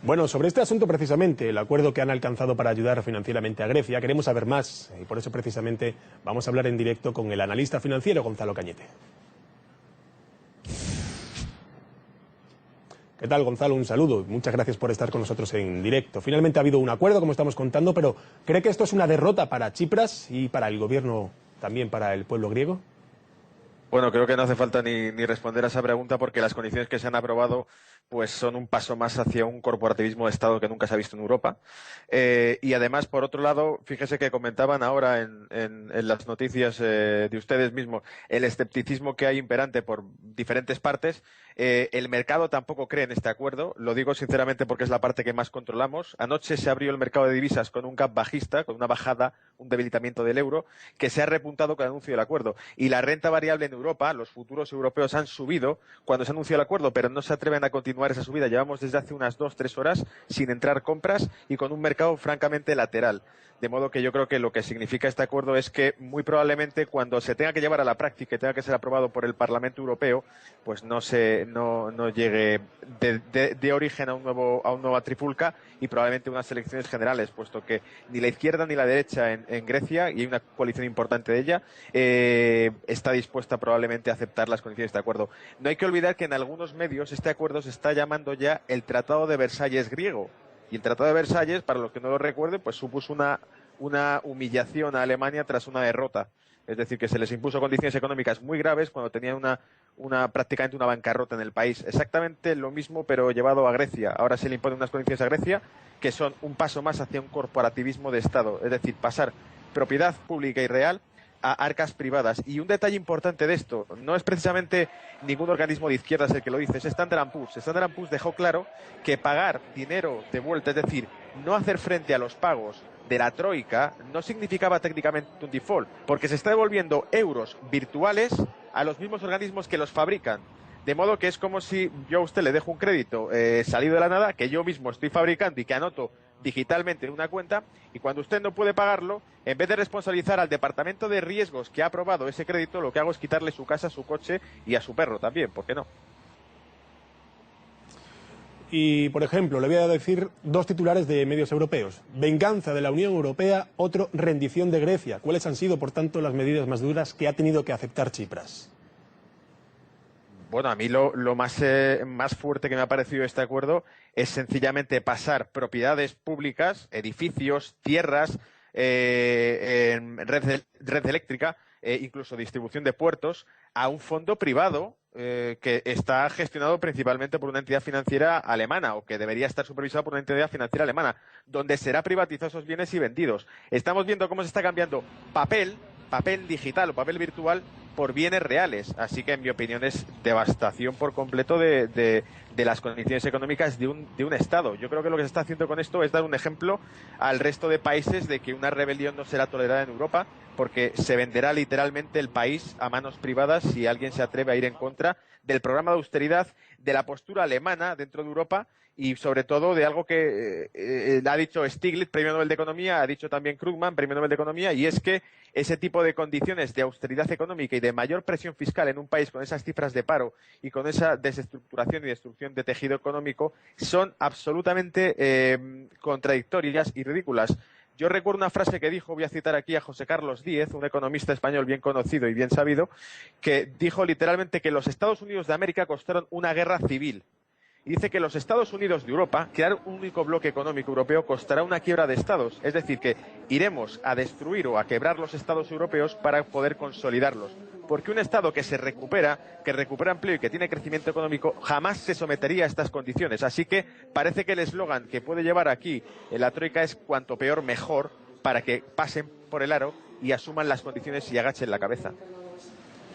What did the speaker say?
Bueno, sobre este asunto precisamente, el acuerdo que han alcanzado para ayudar financieramente a Grecia, queremos saber más y por eso precisamente vamos a hablar en directo con el analista financiero Gonzalo Cañete. ¿Qué tal, Gonzalo? Un saludo. Muchas gracias por estar con nosotros en directo. Finalmente ha habido un acuerdo, como estamos contando, pero ¿cree que esto es una derrota para Tsipras y para el gobierno, también para el pueblo griego? Bueno, creo que no hace falta ni responder a esa pregunta porque las condiciones que se han aprobado pues son un paso más hacia un corporativismo de Estado que nunca se ha visto en Europa. Y además, por otro lado, fíjese que comentaban ahora en las noticias de ustedes mismos el escepticismo que hay imperante por diferentes partes. El mercado tampoco cree en este acuerdo. Lo digo sinceramente porque es la parte que más controlamos. Anoche se abrió el mercado de divisas con un gap bajista, con una bajada, un debilitamiento del euro, que se ha repuntado con el anuncio del acuerdo. Y la renta variable en Europa, los futuros europeos han subido cuando se anunció el acuerdo, pero no se atreven a continuar esa subida. Llevamos desde hace unas 2-3 horas sin entrar compras y con un mercado francamente lateral. De modo que yo creo que lo que significa este acuerdo es que muy probablemente cuando se tenga que llevar a la práctica y tenga que ser aprobado por el Parlamento Europeo, pues no llegue de origen a una nueva trifulca y probablemente unas elecciones generales, puesto que ni la izquierda ni la derecha en Grecia, y hay una coalición importante de ella, está dispuesta probablemente a aceptar las condiciones de este acuerdo. No hay que olvidar que en algunos medios este acuerdo se está llamando ya el Tratado de Versalles griego. Y el Tratado de Versalles, para los que no lo recuerden, pues supuso una humillación a Alemania tras una derrota. Es decir, que se les impuso condiciones económicas muy graves cuando tenían prácticamente una bancarrota en el país. Exactamente lo mismo, pero llevado a Grecia. Ahora se le imponen unas condiciones a Grecia que son un paso más hacia un corporativismo de Estado. Es decir, pasar propiedad pública y real a arcas privadas. Y un detalle importante de esto, no es precisamente ningún organismo de izquierdas el que lo dice, es Standard & Poor's. Standard & Poor's dejó claro que pagar dinero de vuelta, es decir, no hacer frente a los pagos de la troika, no significaba técnicamente un default, porque se está devolviendo euros virtuales a los mismos organismos que los fabrican. De modo que es como si yo a usted le dejo un crédito salido de la nada, que yo mismo estoy fabricando y que anoto digitalmente en una cuenta, y cuando usted no puede pagarlo, en vez de responsabilizar al departamento de riesgos que ha aprobado ese crédito, lo que hago es quitarle su casa, su coche y a su perro también, ¿por qué no? Y, por ejemplo, le voy a decir dos titulares de medios europeos. Venganza de la Unión Europea, otro rendición de Grecia. ¿Cuáles han sido, por tanto, las medidas más duras que ha tenido que aceptar Tsipras? Bueno, a mí lo más fuerte que me ha parecido este acuerdo es sencillamente pasar propiedades públicas, edificios, tierras, red eléctrica, incluso distribución de puertos, a un fondo privado que está gestionado principalmente por una entidad financiera alemana, o que debería estar supervisado por una entidad financiera alemana, donde será privatizados esos bienes y vendidos. Estamos viendo cómo se está cambiando papel digital o papel virtual por bienes reales. Así que, en mi opinión, es devastación por completo de las condiciones económicas de un Estado. Yo creo que lo que se está haciendo con esto es dar un ejemplo al resto de países de que una rebelión no será tolerada en Europa, porque se venderá literalmente el país a manos privadas si alguien se atreve a ir en contra del programa de austeridad, de la postura alemana dentro de Europa y, sobre todo, de algo que ha dicho Stiglitz, Premio Nobel de Economía, ha dicho también Krugman, Premio Nobel de Economía, y es que ese tipo de condiciones de austeridad económica y de mayor presión fiscal en un país con esas cifras de paro y con esa desestructuración y destrucción de tejido económico son absolutamente contradictorias y ridículas. Yo recuerdo una frase que dijo, voy a citar aquí a José Carlos Díez, un economista español bien conocido y bien sabido, que dijo literalmente que los Estados Unidos de América costaron una guerra civil. Y dice que los Estados Unidos de Europa, crear un único bloque económico europeo, costará una quiebra de estados. Es decir, que iremos a destruir o a quebrar los estados europeos para poder consolidarlos. Porque un estado que recupera empleo y que tiene crecimiento económico jamás se sometería a estas condiciones. Así que parece que el eslogan que puede llevar aquí la troika es cuanto peor mejor, para que pasen por el aro y asuman las condiciones y agachen la cabeza.